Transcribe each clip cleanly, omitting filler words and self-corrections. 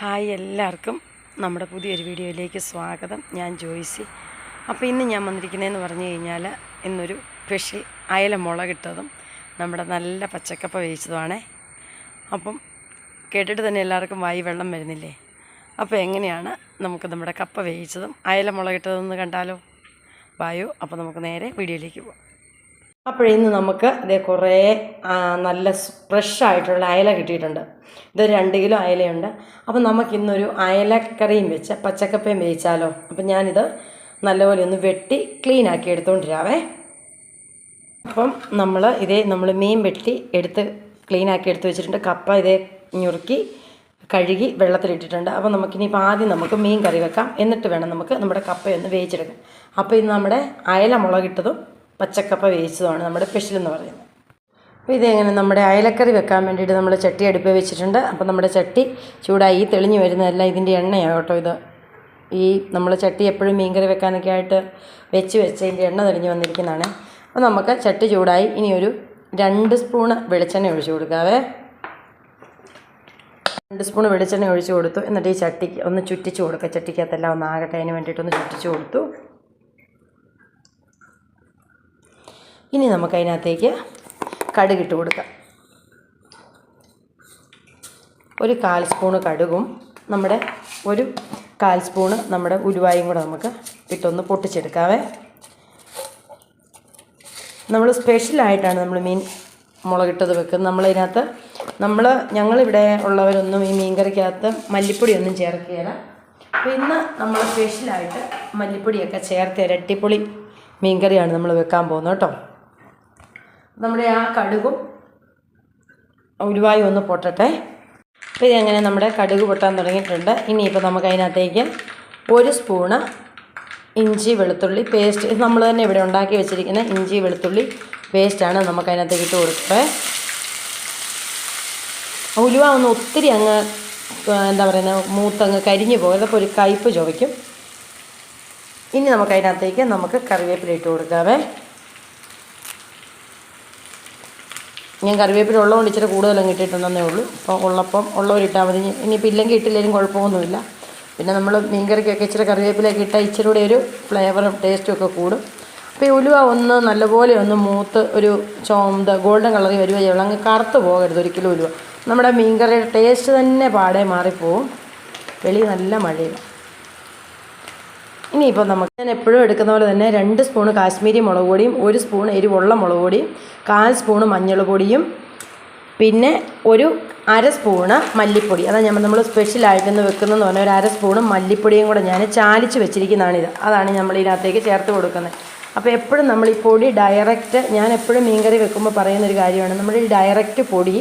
Hi എല്ലാവർക്കും നമ്മുടെ പുതിയൊരു വീഡിയോയിലേക്ക് സ്വാഗതം. ഞാൻ ജോയ്സി. അപ്പോൾ ഇന്ന് ഞാൻ വന്നിരിക്കുന്നതെന്ന് പറഞ്ഞു കഴിഞ്ഞാൽ ഇന്നൊരു സ്പെഷ്യൽ അയല മുളകിട്ടതും നമ്മുടെ നല്ല പച്ചക്കപ്പ വേവിച്ചതുമാണേ. അപ്പം കേട്ടിട്ട് തന്നെ എല്ലാവർക്കും വായി വെള്ളം വരുന്നില്ലേ? അപ്പോൾ എങ്ങനെയാണ് നമുക്ക് നമ്മുടെ കപ്പ വേവിച്ചതും അയല മുളകിട്ടതെന്ന് കണ്ടാലോ? വായോ. അപ്പോൾ നമുക്ക് നേരെ വീഡിയോയിലേക്ക് പോകാം. അപ്പോഴിന്ന് നമുക്ക് ഇതേ കുറേ നല്ല ഫ്രഷായിട്ടുള്ള അയല കിട്ടിയിട്ടുണ്ട്. ഇതൊരു 2 കിലോ അയലയുണ്ട്. അപ്പം നമുക്കിന്നൊരു അയലക്കറിയും വെച്ച് പച്ചക്കപ്പയും വേവിച്ചാലോ? അപ്പം ഞാനിത് നല്ലപോലെ ഒന്ന് വെട്ടി ക്ലീനാക്കി എടുത്തുകൊണ്ടിരാവേ. അപ്പം നമ്മൾ മീൻ വെട്ടി എടുത്ത് ക്ലീനാക്കി എടുത്ത് വെച്ചിട്ടുണ്ട്. കപ്പ ഇതേ ഞുറുക്കി കഴുകി വെള്ളത്തിലിട്ടിട്ടുണ്ട്. അപ്പോൾ നമുക്കിനിയിപ്പോൾ ആദ്യം നമുക്ക് മീൻ കറി വെക്കാം. എന്നിട്ട് വേണം നമുക്ക് നമ്മുടെ കപ്പയൊന്ന് വേവിച്ചെടുക്കാം. അപ്പോൾ ഇന്ന് നമ്മുടെ അയല മുളകിട്ടതും പച്ചക്കപ്പ വേവിച്ചതുമാണ് നമ്മുടെ സ്പെഷ്യൽ എന്ന് പറയുന്നത്. അപ്പോൾ ഇതെങ്ങനെ നമ്മുടെ അയലക്കറി വെക്കാൻ വേണ്ടിയിട്ട് നമ്മൾ ചട്ടി അടുപ്പിൽ വെച്ചിട്ടുണ്ട്. അപ്പോൾ നമ്മുടെ ചട്ടി ചൂടായി തെളിഞ്ഞ് വരുന്നതല്ല ഇതിൻ്റെ എണ്ണയാണ് കേട്ടോ. ഈ നമ്മൾ ചട്ടി എപ്പോഴും മീൻകറി വെക്കാനൊക്കെ ആയിട്ട് വെച്ച് ഇതിൻ്റെ എണ്ണ തെളിഞ്ഞ് വന്നിരിക്കുന്നതാണ്. അപ്പോൾ നമുക്ക് ചട്ടി ചൂടായി ഇനി ഒരു 2 സ്പൂണ് വെളിച്ചെണ്ണ ഒഴിച്ച് കൊടുക്കാവേ. 2 സ്പൂണ് വെളിച്ചെണ്ണ ഒഴിച്ച് കൊടുത്തു. എന്നിട്ട് ഈ ചട്ടിക്ക് ഒന്ന് ചുറ്റിച്ച് കൊടുക്കുക. ചട്ടിക്കകത്തെല്ലാം ഒന്ന് ആകട്ടെ, അതിന് വേണ്ടിയിട്ടൊന്ന് ചുറ്റിച്ച് കൊടുത്തു. ഇനി നമുക്കതിനകത്തേക്ക് കടുകിട്ട് കൊടുക്കാം. ഒരു 1/4 സ്പൂണ് കടുകും നമ്മുടെ ഒരു 1/4 സ്പൂണ് നമ്മുടെ ഉലുവായും കൂടെ നമുക്ക് ഇട്ടൊന്ന് പൊട്ടിച്ചെടുക്കാവേ. നമ്മൾ സ്പെഷ്യലായിട്ടാണ് നമ്മൾ മീൻ മുളകിട്ടത് വെക്കുന്നത്. ഞങ്ങളിവിടെ ഉള്ളവരൊന്നും ഈ മീൻ കറിക്കകത്ത് മല്ലിപ്പൊടിയൊന്നും ചേർക്കുകയില്ല. അപ്പോൾ ഇന്ന് നമ്മൾ സ്പെഷ്യലായിട്ട് മല്ലിപ്പൊടിയൊക്കെ ചേർത്ത് ഇരട്ടിപ്പൊളി മീൻ കറിയാണ് നമ്മൾ വെക്കാൻ പോകുന്നത് കേട്ടോ. നമ്മുടെ ആ കടുകും ഉലുവായും ഒന്ന് പൊട്ടട്ടെ. അപ്പോൾ ഇതങ്ങനെ നമ്മുടെ കടുക് പൊട്ടാൻ തുടങ്ങിയിട്ടുണ്ട്. ഇനിയിപ്പോൾ നമുക്ക് അതിനകത്തേക്ക് 1 സ്പൂണ് ഇഞ്ചി വെളുത്തുള്ളി പേസ്റ്റ്, ഇത് നമ്മൾ തന്നെ ഇവിടെ ഉണ്ടാക്കി വെച്ചിരിക്കുന്ന ഇഞ്ചി വെളുത്തുള്ളി പേസ്റ്റാണ് നമുക്ക് അതിനകത്തേക്ക് ഇട്ട് കൊടുക്കുക. ഉലുവ ഒന്ന് ഒത്തിരി അങ്ങ് മൂത്തങ്ങ് കരിഞ്ഞു പോകരുത്. അപ്പോൾ ഒരു കയ്പ്പ് ചുവയ്ക്കും. ഇനി നമുക്ക് കറിവേപ്പില ഇട്ട് കൊടുക്കാവേ. ഞാൻ കറിവേപ്പില ഉള്ളതുകൊണ്ട് ഇച്ചിരി കൂടുതലങ്ങ് ഇട്ടിട്ടുണ്ടെന്നേ ഉള്ളൂ. അപ്പോൾ ഉള്ളവരിട്ടാൽ മതി. ഇനിയിപ്പോൾ ഇല്ലെങ്കിൽ ഇട്ടില്ലെങ്കിലും കുഴപ്പമൊന്നുമില്ല. പിന്നെ നമ്മൾ മീൻകറിക്കൊക്കെ ഇച്ചിരി കറിവേപ്പിലൊക്കെ ഇട്ടാൽ ഇച്ചിരി കൂടെ ഒരു ഫ്ലേവറും ടേസ്റ്റും ഒക്കെ കൂടും. അപ്പോൾ ഈ ഉലുവ ഒന്ന് നല്ലപോലെ ഒന്ന് മൂത്ത് ഒരു ഗോൾഡൻ കളറിൽ വരുവേ ഉള്ളൂ. അങ്ങ് കറുത്ത് പോകരുത് ഒരിക്കലും ഉലുവ. നമ്മുടെ മീൻകറിയുടെ ടേസ്റ്റ് തന്നെ പാടെ മാറിപ്പോവും. വെളി നല്ല മഴയില്ല. ഇനിയിപ്പോൾ ഞാൻ എപ്പോഴും എടുക്കുന്ന പോലെ തന്നെ 2 സ്പൂണ് കാശ്മീരി മുളക് പൊടിയും 1 സ്പൂൺ എരിവുള്ള മുളക് പൊടിയും 1/4 സ്പൂണ് മഞ്ഞൾ പൊടിയും പിന്നെ ഒരു 1/2 സ്പൂണ് മല്ലിപ്പൊടി. അതാണ് നമ്മൾ സ്പെഷ്യലായിട്ടൊന്ന് വെക്കുന്നതെന്ന് പറഞ്ഞാൽ ഒരു 1/2 സ്പൂണ് മല്ലിപ്പൊടിയും കൂടെ ഞാൻ ചാലിച്ച് വെച്ചിരിക്കുന്നതാണിത്. അതാണ് നമ്മൾ ഇതിനകത്തേക്ക് ചേർത്ത് കൊടുക്കുന്നത്. അപ്പോൾ എപ്പോഴും നമ്മൾ ഈ പൊടി ഡയറക്റ്റ്, ഞാൻ എപ്പോഴും മീൻകറി വെക്കുമ്പോൾ പറയുന്നൊരു കാര്യമാണ്, നമ്മൾ ഈ ഡയറക്റ്റ് പൊടി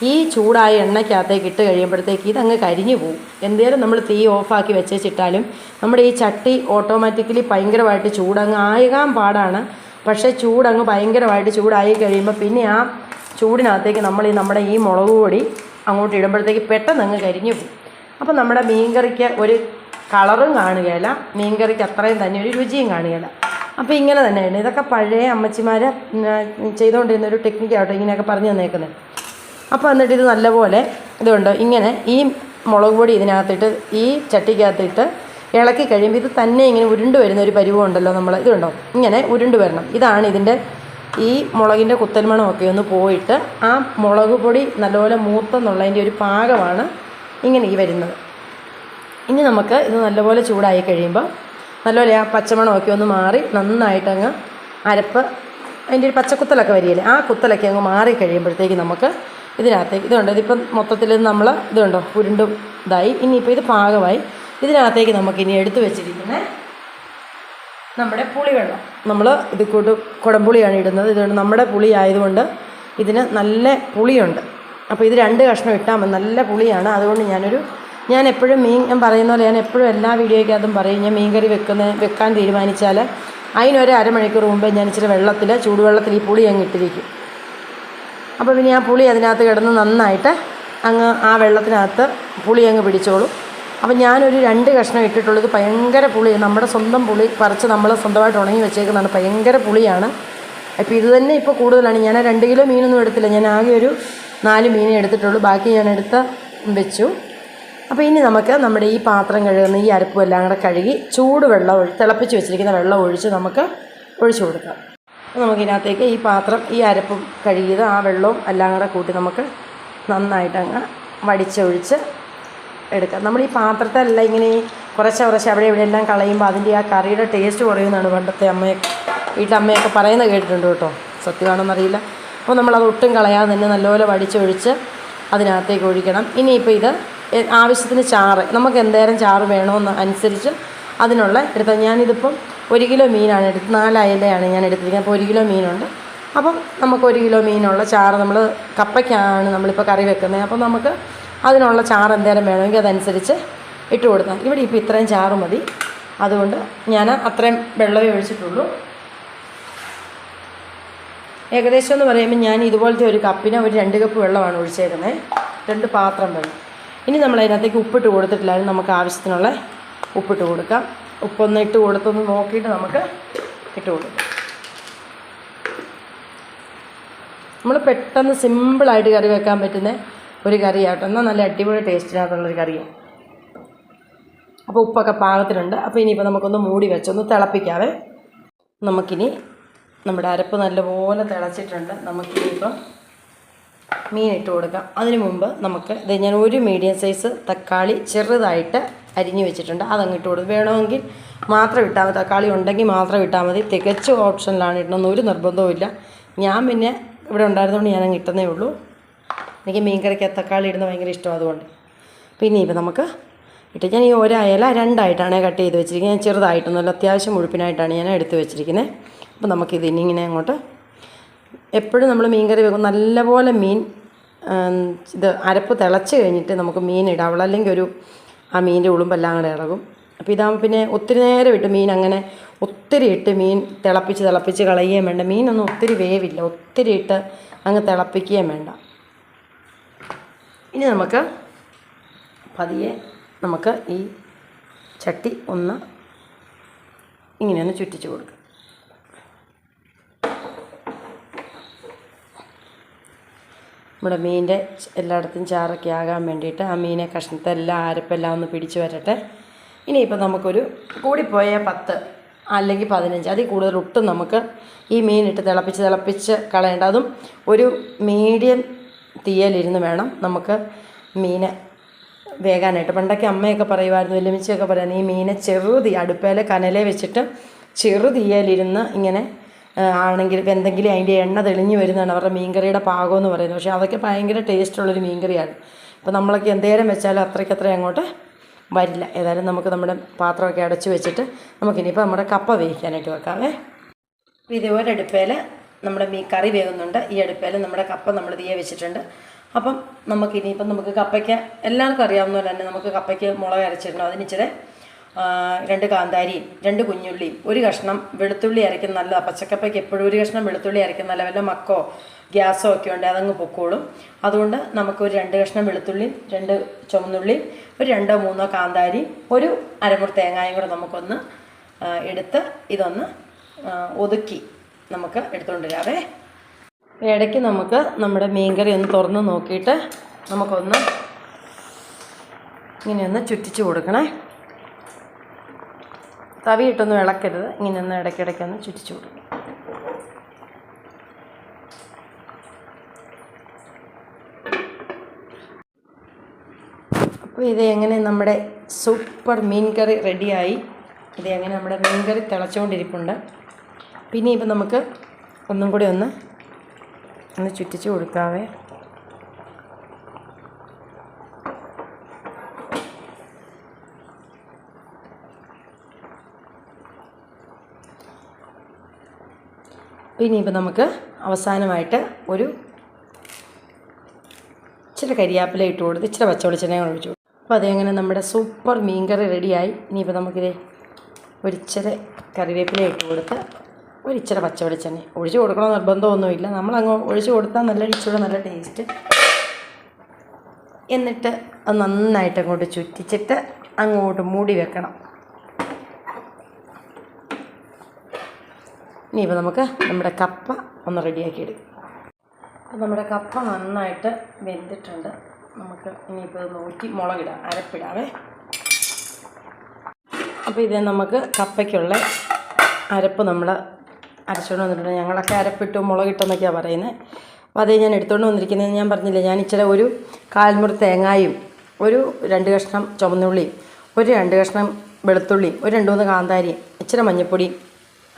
ഈ ചൂടായ എണ്ണയ്ക്കകത്തേക്ക് ഇട്ട് കഴിയുമ്പോഴത്തേക്ക് ഇതങ്ങ് കരിഞ്ഞു പോകും. എന്തേലും നമ്മൾ തീ ഓഫാക്കി വെച്ചിട്ടാലും നമ്മുടെ ഈ ചട്ടി ഓട്ടോമാറ്റിക്കലി ഭയങ്കരമായിട്ട് ചൂടങ്ങ് ആകാൻ പാടാണ്. പക്ഷേ ചൂടങ്ങ് ഭയങ്കരമായിട്ട് ചൂടായി കഴിയുമ്പോൾ പിന്നെ ആ ചൂടിനകത്തേക്ക് നമ്മുടെ ഈ മുളക് പൊടി അങ്ങോട്ട് ഇടുമ്പോഴത്തേക്ക് പെട്ടെന്ന് അങ്ങ് കരിഞ്ഞു പോകും. അപ്പോൾ നമ്മുടെ മീൻകറിക്ക് ഒരു കളറും കാണുകയില്ല, മീൻകറിക്ക് അത്രയും തന്നെ ഒരു രുചിയും കാണുകയില്ല. അപ്പോൾ ഇങ്ങനെ തന്നെയാണ് ഇതൊക്കെ പഴയ അമ്മച്ചിമാർ ചെയ്തുകൊണ്ടിരുന്നൊരു ടെക്നിക്കാട്ടോ ഇങ്ങനെയൊക്കെ പറഞ്ഞു തന്നേക്കുന്നത്. അപ്പോൾ എന്നിട്ട് ഇത് നല്ലപോലെ ഇതുണ്ട് ഇങ്ങനെ ഈ മുളക് പൊടി ഇതിനകത്തിട്ട് ഈ ചട്ടിക്കകത്തിട്ട് ഇളക്കി കഴിയുമ്പോൾ ഇത് തന്നെ ഇങ്ങനെ ഉരുണ്ട് വരുന്ന ഒരു പരുവമുണ്ടല്ലോ. ഇതുണ്ടോ ഇങ്ങനെ ഉരുണ്ട് വരണം. ഇതാണ് ഇതിൻ്റെ ഈ മുളകിൻ്റെ കുത്തൽമണമൊക്കെ ഒന്ന് പോയിട്ട് ആ മുളക് പൊടി നല്ലപോലെ മൂത്തെന്നുള്ളതിൻ്റെ ഒരു പാകമാണ് ഇങ്ങനെ ഈ വരുന്നത്. ഇനി നമുക്ക് ഇത് നല്ലപോലെ ചൂടായി കഴിയുമ്പോൾ നല്ലപോലെ ആ പച്ചമണമൊക്കെ ഒന്ന് മാറി നന്നായിട്ടങ്ങ് അരപ്പ് അതിൻ്റെ ഒരു പച്ചക്കുത്തലൊക്കെ വരികയില്ലേ, ആ കുത്തലൊക്കെ അങ്ങ് മാറി കഴിയുമ്പോഴത്തേക്ക് നമുക്ക് ഇതിനകത്തേക്ക് ഇതുണ്ട് ഇതിപ്പം മൊത്തത്തിൽ ഇതുണ്ടോ ഉരുണ്ടും ഇതായി. ഇനിയിപ്പോൾ ഇത് പാകമായി. ഇതിനകത്തേക്ക് നമുക്കിനി എടുത്തു വെച്ചിരിക്കുന്നത് നമ്മുടെ പുളിവെള്ളം. നമ്മൾ ഇത് കുടംപുളിയാണ് ഇടുന്നത്. ഇതുകൊണ്ട് നമ്മുടെ പുളി ആയതുകൊണ്ട് ഇതിന് നല്ല പുളിയുണ്ട്. അപ്പോൾ ഇത് 2 കഷ്ണം ഇട്ടാൽ മതി, നല്ല പുളിയാണ്. അതുകൊണ്ട് ഞാൻ എപ്പോഴും ഞാൻ പറയുന്ന പോലെ ഞാൻ എപ്പോഴും എല്ലാ വീഡിയോയ്ക്കകത്തും പറയും, ഞാൻ മീൻകറി വെക്കാൻ തീരുമാനിച്ചാൽ അതിനൊരു 1/2 മണിക്കൂർ മുമ്പേ ഞാൻ ഇച്ചിരി ചൂടുവെള്ളത്തിൽ ഈ പുളി അങ്ങ് ഇട്ടിരിക്കും. അപ്പോൾ പിന്നെ ആ പുളി അതിനകത്ത് കിടന്ന് നന്നായിട്ട് അങ്ങ് ആ വെള്ളത്തിനകത്ത് പുളി അങ്ങ് പിടിച്ചോളും. അപ്പോൾ ഞാനൊരു 2 കഷ്ണം ഇട്ടിട്ടുള്ളത് ഭയങ്കര പുളി, നമ്മുടെ സ്വന്തം പുളി പറിച്ച് നമ്മൾ സ്വന്തമായിട്ട് ഉണങ്ങി വെച്ചേക്കുന്നതാണ്. ഭയങ്കര പുളിയാണ്. അപ്പോൾ ഇത് തന്നെ ഇപ്പോൾ കൂടുതലാണ്. ഞാൻ 2 കിലോ മീനൊന്നും എടുത്തില്ല, ഞാൻ ആകെ ഒരു 4 മീനേ എടുത്തിട്ടുള്ളൂ. ബാക്കി ഞാൻ വെച്ചു. അപ്പോൾ ഇനി നമുക്ക് നമ്മുടെ ഈ പാത്രം കഴുകുന്ന ഈ അരപ്പും എല്ലാം കൂടെ കഴുകി ചൂടുവെള്ളം തിളപ്പിച്ച് വെച്ചിരിക്കുന്ന വെള്ളം ഒഴിച്ച് നമുക്ക് ഒഴിച്ചു കൊടുക്കാം. നമുക്കിതിനകത്തേക്ക് ഈ പാത്രം ഈ അരപ്പും കഴുകിയത് ആ വെള്ളവും എല്ലാം കൂടെ കൂട്ടി നമുക്ക് നന്നായിട്ടങ്ങ് വടിച്ചൊഴിച്ച് എടുക്കാം. നമ്മൾ ഈ പാത്രത്തിലെല്ലാം ഇങ്ങനെ കുറച്ച് അവിടെ ഇവിടെ എല്ലാം കളയുമ്പോൾ അതിൻ്റെ ആ കറിയുടെ ടേസ്റ്റ് കുറയുന്നതാണ് പണ്ടത്തെ വീട്ടിലമ്മയൊക്കെ പറയുന്നത് കേട്ടിട്ടുണ്ട് കേട്ടോ, സത്യമാണെന്നറിയില്ല. അപ്പോൾ നമ്മളത് ഒട്ടും കളയാതെ തന്നെ നല്ലപോലെ വടിച്ചൊഴിച്ച് അതിനകത്തേക്ക് ഒഴിക്കണം. ഇനിയിപ്പോൾ ഇത് ആവശ്യത്തിന് ചാറ് നമുക്ക് എന്തേരം ചാറ് വേണമെന്ന് അനുസരിച്ച് അതിനുള്ള എടുത്താൽ ഞാനിതിപ്പം 1 കിലോ മീനാണ് 4 അയലയാണ് ഞാൻ എടുത്തിരിക്കുന്നത്. അപ്പോൾ 1 കിലോ മീനുണ്ട്. അപ്പം നമുക്ക് 1 കിലോ മീനുള്ള ചാറ് നമ്മൾ കപ്പയ്ക്കാണ് നമ്മളിപ്പോൾ കറി വെക്കുന്നത്. അപ്പം നമുക്ക് അതിനുള്ള ചാറ് എന്തേരം വേണമെങ്കിൽ അതനുസരിച്ച് ഇട്ട് കൊടുക്കാം. ഇവിടെ ഇപ്പോൾ ഇത്രയും ചാറ് മതി, അതുകൊണ്ട് ഞാൻ അത്രയും വെള്ളമേ ഒഴിച്ചിട്ടുള്ളൂ. ഏകദേശം എന്ന് പറയുമ്പോൾ ഞാൻ ഇതുപോലത്തെ ഒരു കപ്പിന് ഒരു 2 കപ്പ് വെള്ളമാണ് ഒഴിച്ചേക്കുന്നത്, 2 പാത്രം വെള്ളം. ഇനി നമ്മൾ അതിനകത്തേക്ക് ഉപ്പിട്ട് കൊടുത്തിട്ടില്ലായിരുന്നു, നമുക്ക് ആവശ്യത്തിനുള്ള ഉപ്പിട്ട് കൊടുക്കാം. ഉപ്പൊന്ന് ഇട്ട് കൊടുത്തൊന്ന് നോക്കിയിട്ട് നമുക്ക് ഇട്ട് കൊടുക്കാം. നമ്മൾ പെട്ടെന്ന് സിമ്പിളായിട്ട് കറി വെക്കാൻ പറ്റുന്ന ഒരു കറിയാട്ടോ, എന്നാൽ നല്ല അടിപൊളി ടേസ്റ്റിനകത്തുള്ളൊരു കറിയാണ്. അപ്പോൾ ഉപ്പൊക്കെ പാകത്തിനുണ്ട്. അപ്പോൾ ഇനിയിപ്പോൾ നമുക്കൊന്ന് മൂടി വെച്ചൊന്ന് തിളപ്പിക്കാവേ. നമുക്കിനി നമ്മുടെ അരപ്പ് നല്ലപോലെ തിളച്ചിട്ടുണ്ട്. നമുക്കിനിയിപ്പം മീൻ ഇട്ട് കൊടുക്കാം. അതിന് മുമ്പ് നമുക്ക് ഇത് ഞാൻ ഒരു മീഡിയം സൈസ് തക്കാളി ചെറുതായിട്ട് അരിഞ്ഞ് വെച്ചിട്ടുണ്ട്, അതങ്ങ് ഇട്ട് കൊടുക്കും. വേണമെങ്കിൽ മാത്രം ഇട്ടാൽ മതി, തക്കാളി ഉണ്ടെങ്കിൽ മാത്രം ഇട്ടാൽ മതി. തികച്ചും ഓപ്ഷനിലാണ് ഇടണമെന്ന് ഒരു നിർബന്ധവും ഇല്ല. ഞാൻ പിന്നെ ഇവിടെ ഉണ്ടായിരുന്നതുകൊണ്ട് ഞാനങ്ങ് ഇട്ടുന്നേ ഉള്ളൂ. എനിക്ക് മീൻ കറിക്ക് തക്കാളി ഇടുന്നത് ഭയങ്കര ഇഷ്ടം, അതുകൊണ്ട്. പിന്നെ ഇപ്പം നമുക്ക് ഇട്ട് ഞാൻ ഈ ഒരയല 2ആയിട്ടാണ് കട്ട് ചെയ്ത് വെച്ചിരിക്കുന്നത്. ഞാൻ ചെറുതായിട്ടൊന്നുമല്ല, അത്യാവശ്യം മുഴുപ്പിനായിട്ടാണ് ഞാൻ എടുത്ത് വെച്ചിരിക്കുന്നത്. അപ്പോൾ നമുക്കിത് ഇങ്ങനെ അങ്ങോട്ട് എപ്പോഴും നമ്മൾ മീൻ കറി വെക്കും നല്ലപോലെ മീൻ ഇത് അരപ്പ് തിളച്ച് കഴിഞ്ഞിട്ട് നമുക്ക് മീൻ ഇടാവുള്ളൂ, അല്ലെങ്കിൽ ആ മീനിൻ്റെ ഉളുമ്പെല്ലാം കൂടെ ഇളകും. അപ്പോൾ ഇതാകുമ്പോൾ പിന്നെ ഒത്തിരി നേരം ഇട്ട് മീൻ അങ്ങനെ ഒത്തിരി ഇട്ട് മീൻ തിളപ്പിച്ച് കളയുകയും വേണ്ട. മീനൊന്നും ഒത്തിരി വേവില്ല, ഒത്തിരി ഇട്ട് അങ്ങ് തിളപ്പിക്കുകയും വേണ്ട. ഇനി നമുക്ക് പതിയെ നമുക്ക് ഈ ചട്ടി ഇങ്ങനെയൊന്ന് ചുറ്റിച്ച് കൊടുക്കാം. നമ്മുടെ മീനിൻ്റെ എല്ലായിടത്തും ചാറൊക്കെ ആകാൻ വേണ്ടിയിട്ട് ആ മീനെ കഷ്ണത്തെല്ലാം അരപ്പെല്ലാം ഒന്ന് പിടിച്ച് വരട്ടെ. ഇനിയിപ്പോൾ നമുക്കൊരു കൂടിപ്പോയ 10 അല്ലെങ്കിൽ 15 അതിൽ കൂടുതൽ ഒട്ടും നമുക്ക് ഈ മീനിട്ട് തിളപ്പിച്ച് കളയേണ്ട. അതും ഒരു മീഡിയം തീയലിരുന്ന് വേണം നമുക്ക് മീനെ വേകാനായിട്ട്. പണ്ടൊക്കെ അമ്മയൊക്കെ പറയുമായിരുന്നു, വലിയമ്മച്ചിയൊക്കെ പറയുന്നത് ഈ മീനെ അടുപ്പേലെ കനലെ വെച്ചിട്ട് തീയലിരുന്ന് ഇങ്ങനെ ആണെങ്കിൽ എന്തെങ്കിലും അതിൻ്റെ എണ്ണ തെളിഞ്ഞ് വരുന്നതാണ് അവരുടെ മീൻകറിയുടെ പാകമെന്ന് പറയുന്നത്. പക്ഷേ അതൊക്കെ ഭയങ്കര ടേസ്റ്റുള്ളൊരു മീൻകറിയാണ്. ഇപ്പോൾ നമ്മളൊക്കെ എന്തേരം വെച്ചാലും അത്രയ്ക്കത്ര അങ്ങോട്ട് വരില്ല. ഏതായാലും നമുക്ക് നമ്മുടെ പാത്രമൊക്കെ അടച്ച് വെച്ചിട്ട് നമുക്കിനിയിപ്പോൾ നമ്മുടെ കപ്പ വേവിക്കാനായിട്ട് വെക്കാമേ. അപ്പോൾ ഇതേപോലെ അടുപ്പേൽ നമ്മുടെ കറി വേകുന്നുണ്ട്. ഈ അടുപ്പേൽ നമ്മുടെ കപ്പ നമ്മൾ തീയെ വെച്ചിട്ടുണ്ട്. അപ്പം നമുക്കിനിയിപ്പം നമുക്ക് കപ്പയ്ക്ക് എല്ലാവർക്കും അറിയാവുന്ന പോലെ തന്നെ നമുക്ക് കപ്പയ്ക്ക് മുളക് അരച്ചിടണം. അതിനിച്ചിരി 2 കാന്താരിയും 2 കുഞ്ഞുള്ളിയും 1 കഷ്ണം വെളുത്തുള്ളി അരയ്ക്കുന്ന നല്ലതാണ്. പച്ചക്കപ്പയ്ക്ക് എപ്പോഴും 1 കഷ്ണം വെളുത്തുള്ളി അരയ്ക്കുന്ന നല്ല വല്ല മക്കോ ഗ്യാസോ ഒക്കെ ഉണ്ട്, അതങ്ങ് പൊക്കോളും. അതുകൊണ്ട് നമുക്കൊരു 2 കഷ്ണം വെളുത്തുള്ളിയും 2 ചുവന്നുള്ളിയും 2 3 കാന്താരിയും 1 അരമുറി തേങ്ങായും കൂടെ നമുക്കൊന്ന് എടുത്ത് ഇതൊന്ന് ഒതുക്കി നമുക്ക് എടുത്തുകൊണ്ട് വരാവേ. ഇടയ്ക്ക് നമുക്ക് നമ്മുടെ മീൻകറി ഒന്ന് തുറന്ന് നോക്കിയിട്ട് നമുക്കൊന്ന് ഇങ്ങനെയൊന്ന് ചുറ്റിച്ച് കൊടുക്കണേ. തവിയിട്ടൊന്നും ഇളക്കരുത്, ഇങ്ങനെയൊന്ന് ഇടയ്ക്കിടയ്ക്കൊന്ന് ചുറ്റിച്ച് കൊടുക്കും. അപ്പോൾ ഇത് എങ്ങനെ നമ്മുടെ സൂപ്പർ മീൻ കറി റെഡിയായി. ഇത് എങ്ങനെ നമ്മുടെ മീൻ കറി തിളച്ചുകൊണ്ടിരിപ്പുണ്ട്. പിന്നെ ഇപ്പം നമുക്ക് ഒന്നും കൂടി ഒന്ന് ചുറ്റിച്ച് കൊടുക്കാവേ. പിന്നെ ഇപ്പം നമുക്ക് അവസാനമായിട്ട് ഇച്ചിരി കരിയാപ്പില ഇട്ട് കൊടുത്ത് ഇച്ചിരി പച്ചവെളിച്ചെണ്ണ ഒഴിച്ചു കൊടുക്കും. അപ്പോൾ അതെങ്ങനെ നമ്മുടെ സൂപ്പർ മീൻ കറി റെഡിയായി. ഇനിയിപ്പോൾ നമുക്കിത് ഒരിച്ചിരി കറിവേപ്പില ഇട്ട് കൊടുത്ത് ഒരിച്ചിരി പച്ചവെളിച്ചെണ്ണ ഒഴിച്ച് കൊടുക്കണമെന്ന് നിർബന്ധമൊന്നുമില്ല, നമ്മളങ്ങ് ഒഴിച്ച് കൊടുത്താൽ ഇച്ചിരി നല്ല ടേസ്റ്റ്. എന്നിട്ട് അത് നന്നായിട്ട് അങ്ങോട്ട് ചുറ്റിച്ചിട്ട് അങ്ങോട്ട് മൂടി വെക്കണം. ഇനിയിപ്പോൾ നമുക്ക് നമ്മുടെ കപ്പ ഒന്ന് റെഡിയാക്കി എടുക്കാം. അപ്പോൾ നമ്മുടെ കപ്പ നന്നായിട്ട് വെന്തിട്ടുണ്ട്. നമുക്ക് ഇനിയിപ്പോൾ നോക്കി മുളകിടാം, അരപ്പിടാവേ. അപ്പോൾ ഇത് നമുക്ക് കപ്പയ്ക്കുള്ള അരപ്പ് നമ്മൾ അരച്ചുകൊണ്ട് വന്നിട്ടുണ്ട്. ഞങ്ങളൊക്കെ അരപ്പിട്ടു മുളകിട്ടെന്നൊക്കെയാണ് പറയുന്നത്. അപ്പോൾ അതേ ഞാൻ എടുത്തുകൊണ്ട് വന്നിരിക്കുന്നത്. ഞാൻ പറഞ്ഞില്ലേ, ഞാൻ ഇച്ചിരി ഒരു 1/4 മുറി തേങ്ങായും ഒരു 2 കഷ്ണം ചുവന്നുള്ളിയും ഒരു 2 കഷ്ണം വെളുത്തുള്ളിയും ഒരു 2-3 കാന്താരിയും ഇച്ചിരി മഞ്ഞൾപ്പൊടിയും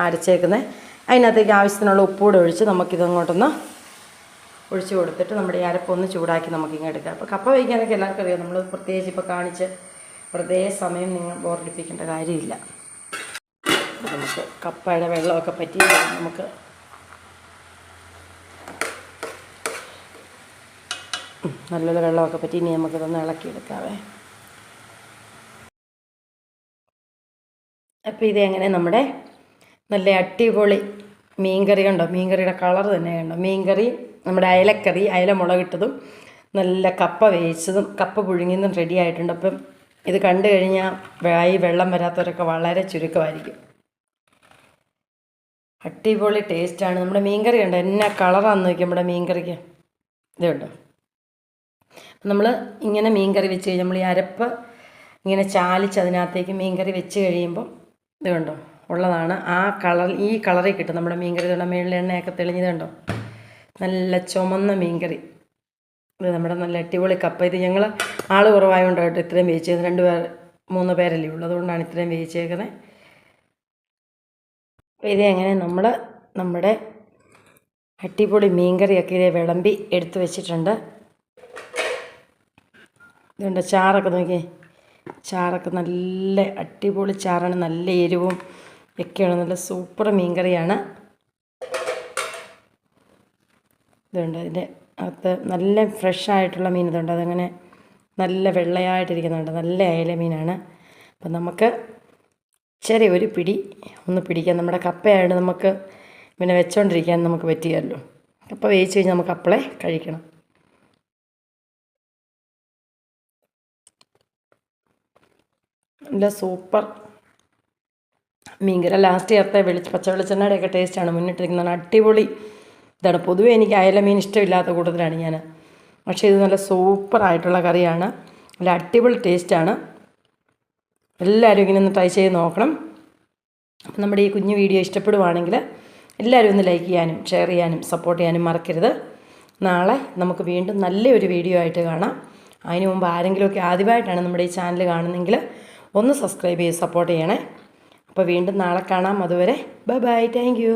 അരച്ചേക്കുന്നത്. അതിനകത്തേക്ക് ആവശ്യത്തിനുള്ള ഉപ്പൂടെ ഒഴിച്ച് നമുക്കിതങ്ങോട്ടൊന്ന് ഒഴിച്ച് കൊടുത്തിട്ട് നമ്മുടെ ഈ അരപ്പൊന്ന് ചൂടാക്കി നമുക്കിങ്ങനെ എടുക്കാം. അപ്പോൾ കപ്പ വയ്ക്കാനൊക്കെ എല്ലാവർക്കും അറിയാം. നമ്മൾ പ്രത്യേകിച്ച് ഇപ്പോൾ കാണിച്ച് വെറുതെ സമയം നിങ്ങൾ ബോറടിപ്പിക്കേണ്ട കാര്യമില്ല. നമുക്ക് കപ്പയുടെ വെള്ളമൊക്കെ പറ്റി നമുക്ക് നല്ലൊരു വെള്ളമൊക്കെ പറ്റി ഇനി നമുക്കിതൊന്ന് ഇളക്കിയെടുക്കാവേ. അപ്പോൾ ഇതെങ്ങനെ നമ്മുടെ നല്ല അടിപൊളി മീൻകറി കണ്ടോ, മീൻകറിയുടെ കളർ തന്നെ കണ്ടോ, മീൻകറി നമ്മുടെ അയലക്കറി, അയല മുളകിട്ടതും നല്ല കപ്പ വേവിച്ചതും കപ്പ പുഴുങ്ങിയതും റെഡി ആയിട്ടുണ്ട്. അപ്പം ഇത് കണ്ടു കഴിഞ്ഞാൽ വായി വെള്ളം വരാത്തവരൊക്കെ വളരെ ചുരുക്കമായിരിക്കും. അടിപൊളി ടേസ്റ്റാണ്. നമ്മുടെ മീൻകറി കണ്ടോ എന്നാ കളറാണെന്ന് നോക്കി നമ്മുടെ മീൻകറിക്ക്. ഇത് കണ്ടോ, നമ്മൾ ഇങ്ങനെ മീൻകറി വെച്ച് കഴിഞ്ഞാൽ നമ്മൾ ഈ അരപ്പ് ഇങ്ങനെ ചാലിച്ച് അതിനകത്തേക്ക് മീൻകറി വെച്ച് കഴിയുമ്പോൾ ഇത് കണ്ടോ ഉള്ളതാണ് ആ കളർ, ഈ കളറിൽ കിട്ടും നമ്മുടെ മീൻകറി. ഇതുകൊണ്ട് മേളിൽ എണ്ണയൊക്കെ തെളിഞ്ഞത് കണ്ടോ, നല്ല ചുമന്ന മീൻകറി. ഇത് നമ്മുടെ നല്ല അടിപൊളി കപ്പ. ഇത് ഞങ്ങൾ ആൾ കുറവായതുകൊണ്ടാണ് കേട്ടോ ഇത്രയും വേവിച്ചത്. 2-3 പേരല്ലേ ഉള്ളൂ, അതുകൊണ്ടാണ് ഇത്രയും വേവിച്ചേക്കുന്നത്. അപ്പോൾ ഇത് എങ്ങനെ നമ്മൾ നമ്മുടെ അടിപൊളി മീൻകറിയൊക്കെ ഇതേ വിളമ്പി എടുത്ത് വെച്ചിട്ടുണ്ട്. ഇതുകൊണ്ട് ചാറൊക്കെ നോക്കി, ചാറൊക്കെ നല്ല അടിപൊളി ചാറാണ്, നല്ല എരിവും ഒക്കെയാണ്, നല്ല സൂപ്പർ മീൻകറിയാണ്. ഇതുണ്ട് അതിൻ്റെ അകത്ത് നല്ല ഫ്രഷായിട്ടുള്ള മീൻ. ഇതുണ്ട് അതങ്ങനെ നല്ല വെള്ളയായിട്ടിരിക്കുന്നുണ്ട്, നല്ല അയല മീനാണ്. അപ്പം നമുക്ക് ചെറിയ ഒരു പിടി ഒന്ന് പിടിക്കാം. നമ്മുടെ കപ്പയായിട്ട് നമുക്ക് പിന്നെ വെച്ചോണ്ടിരിക്കാൻ നമുക്ക് പറ്റിയല്ലോ. കപ്പ വേവിച്ച് കഴിഞ്ഞാൽ നമുക്ക് അപ്പളെ കഴിക്കണം. നല്ല സൂപ്പർ മീൻകറി. ലാസ്റ്റ് ചേർത്ത പച്ച വെളിച്ചെണ്ണയുടെയൊക്കെ ടേസ്റ്റാണ് മുന്നിട്ടിരിക്കുന്നത്. അടിപൊളി ഇതാണ്. പൊതുവേ എനിക്ക് അയല മീൻ ഇഷ്ടമില്ലാത്ത കൂട്ടത്തിലാണ് ഞാൻ, പക്ഷേ ഇത് നല്ല സൂപ്പറായിട്ടുള്ള കറിയാണ്, നല്ല അടിപൊളി ടേസ്റ്റാണ്. എല്ലാവരും ഇങ്ങനെ ഒന്ന് ട്രൈ ചെയ്ത് നോക്കണം. അപ്പം നമ്മുടെ ഈ കുഞ്ഞു വീഡിയോ ഇഷ്ടപ്പെടുവാണെങ്കിൽ എല്ലാവരും ഒന്ന് ലൈക്ക് ചെയ്യാനും ഷെയർ ചെയ്യാനും സപ്പോർട്ട് ചെയ്യാനും മറക്കരുത്. നാളെ നമുക്ക് വീണ്ടും നല്ലൊരു വീഡിയോ ആയിട്ട് കാണാം. അതിന് മുമ്പ് ആരെങ്കിലുമൊക്കെ ആദ്യമായിട്ടാണ് നമ്മുടെ ഈ ചാനൽ കാണുന്നതെങ്കിൽ ഒന്ന് സബ്സ്ക്രൈബ് ചെയ്ത് സപ്പോർട്ട് ചെയ്യണേ. അപ്പോൾ വീണ്ടും നാളെ കാണാം. അതുവരെ ബൈ ബൈ, താങ്ക് യു.